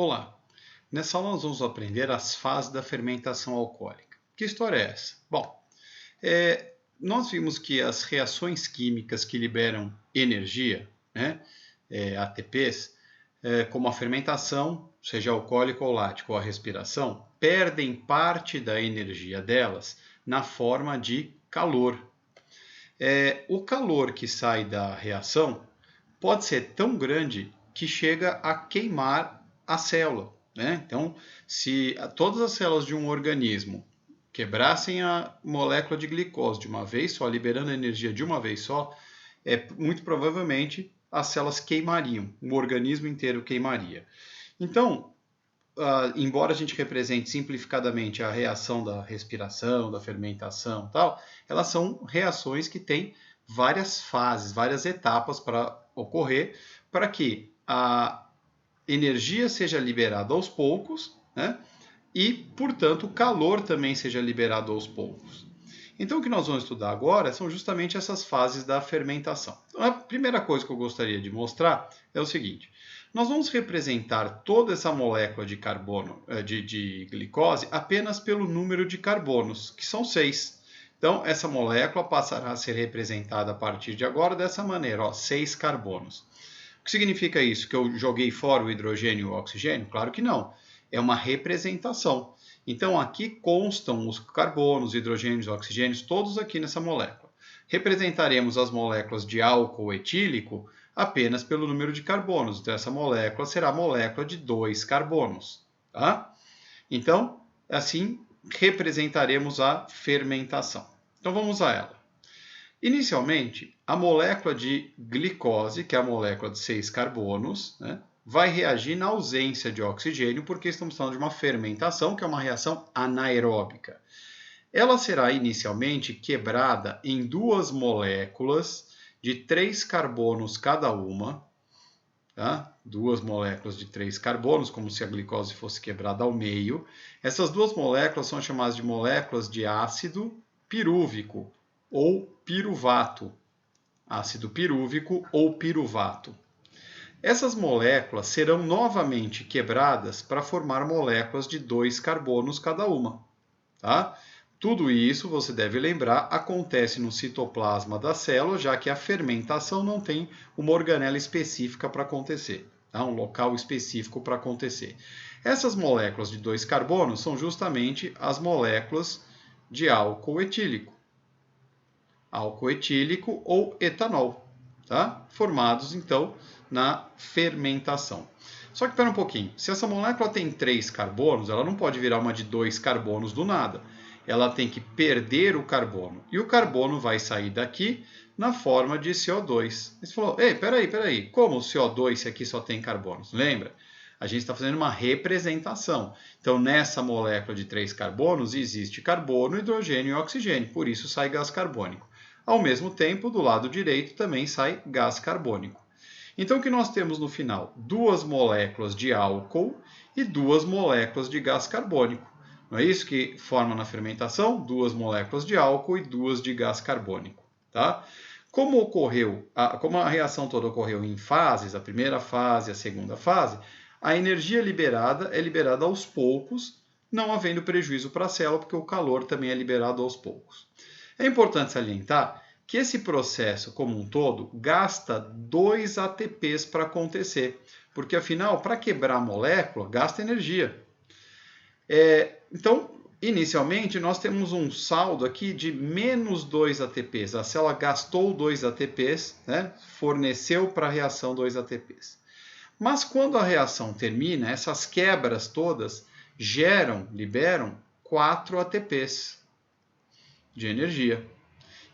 Olá! Nessa aula nós vamos aprender as fases da fermentação alcoólica. Que história é essa? Bom, nós vimos que as reações químicas que liberam energia, ATPs, como a fermentação, seja alcoólica ou lática, ou a respiração, perdem parte da energia delas na forma de calor. O calor que sai da reação pode ser tão grande que chega a queimar a célula. Então, se todas as células de um organismo quebrassem a molécula de glicose de uma vez só, liberando a energia de uma vez só, muito provavelmente as células queimariam, o organismo inteiro queimaria. Então, embora a gente represente simplificadamente a reação da respiração, da fermentação e tal, elas são reações que têm várias fases, várias etapas para ocorrer, para que a energia seja liberada aos poucos, e, portanto, o calor também seja liberado aos poucos. Então, o que nós vamos estudar agora são justamente essas fases da fermentação. Então, a primeira coisa que eu gostaria de mostrar é o seguinte: nós vamos representar toda essa molécula de carbono, de glicose, apenas pelo número de carbonos, que são 6. Então, essa molécula passará a ser representada a partir de agora dessa maneira, 6 carbonos. O que significa isso? Que eu joguei fora o hidrogênio e o oxigênio? Claro que não. É uma representação. Então, aqui constam os carbonos, hidrogênios e oxigênios, todos aqui nessa molécula. Representaremos as moléculas de álcool etílico apenas pelo número de carbonos. Então, essa molécula será a molécula de 2 carbonos. Tá? Então, assim, representaremos a fermentação. Então, vamos a ela. Inicialmente, a molécula de glicose, que é a molécula de 6 carbonos, vai reagir na ausência de oxigênio, porque estamos falando de uma fermentação, que é uma reação anaeróbica. Ela será inicialmente quebrada em 2 moléculas de 3 carbonos cada uma, 2 moléculas de 3 carbonos, como se a glicose fosse quebrada ao meio. Essas 2 moléculas são chamadas de moléculas de ácido pirúvico, ou piruvato, ácido pirúvico ou piruvato. Essas moléculas serão novamente quebradas para formar moléculas de 2 carbonos cada uma. Tá? Tudo isso, você deve lembrar, acontece no citoplasma da célula, já que a fermentação não tem uma organela específica para acontecer, um local específico para acontecer. Essas moléculas de 2 carbonos são justamente as moléculas de álcool etílico. Álcool etílico ou etanol, formados então na fermentação. Só que espera um pouquinho, se essa molécula tem 3 carbonos, ela não pode virar uma de 2 carbonos do nada. Ela tem que perder o carbono, e o carbono vai sair daqui na forma de CO2. Você falou, ei, peraí, como o CO2 se aqui só tem carbonos? Lembra? A gente está fazendo uma representação. Então, nessa molécula de 3 carbonos, existe carbono, hidrogênio e oxigênio, por isso sai gás carbônico. Ao mesmo tempo, do lado direito também sai gás carbônico. Então, o que nós temos no final? 2 moléculas de álcool e 2 moléculas de gás carbônico. Não é isso que forma na fermentação? 2 moléculas de álcool e 2 de gás carbônico. Tá? Como a reação toda ocorreu em fases, a primeira fase e a segunda fase, a energia liberada é liberada aos poucos, não havendo prejuízo para a célula, porque o calor também é liberado aos poucos. É importante salientar que esse processo como um todo gasta 2 ATPs para acontecer, porque afinal, para quebrar a molécula, gasta energia. Então, inicialmente, nós temos um saldo aqui de menos 2 ATPs. A célula gastou 2 ATPs, forneceu para a reação 2 ATPs. Mas quando a reação termina, essas quebras todas liberam 4 ATPs de energia.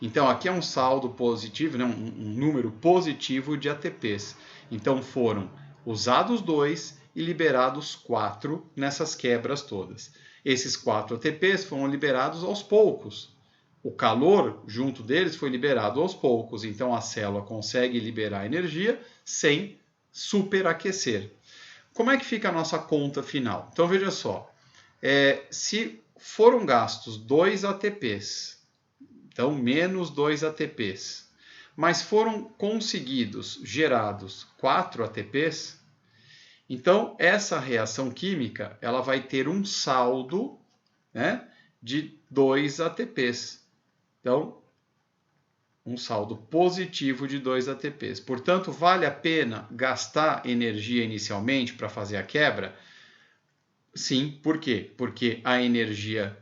Então, aqui é um saldo positivo, um número positivo de ATPs. Então, foram usados 2 e liberados 4 nessas quebras todas. Esses 4 ATPs foram liberados aos poucos. O calor, junto deles, foi liberado aos poucos. Então, a célula consegue liberar energia sem superaquecer. Como é que fica a nossa conta final? Então, veja só. Se foram gastos 2 ATPs, então menos 2 ATPs, mas foram gerados 4 ATPs, Então, essa reação química ela vai ter um saldo, né, de 2 ATPs. Então, um saldo positivo de 2 ATPs. Portanto, vale a pena gastar energia inicialmente para fazer a quebra? Sim, por quê? Porque a energia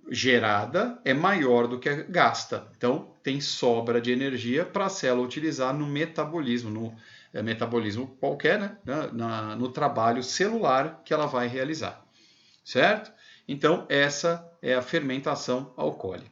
gerada é maior do que a gasta. Então, tem sobra de energia para a célula utilizar no metabolismo, no metabolismo qualquer, né? No trabalho celular que ela vai realizar. Certo? Então, essa é a fermentação alcoólica.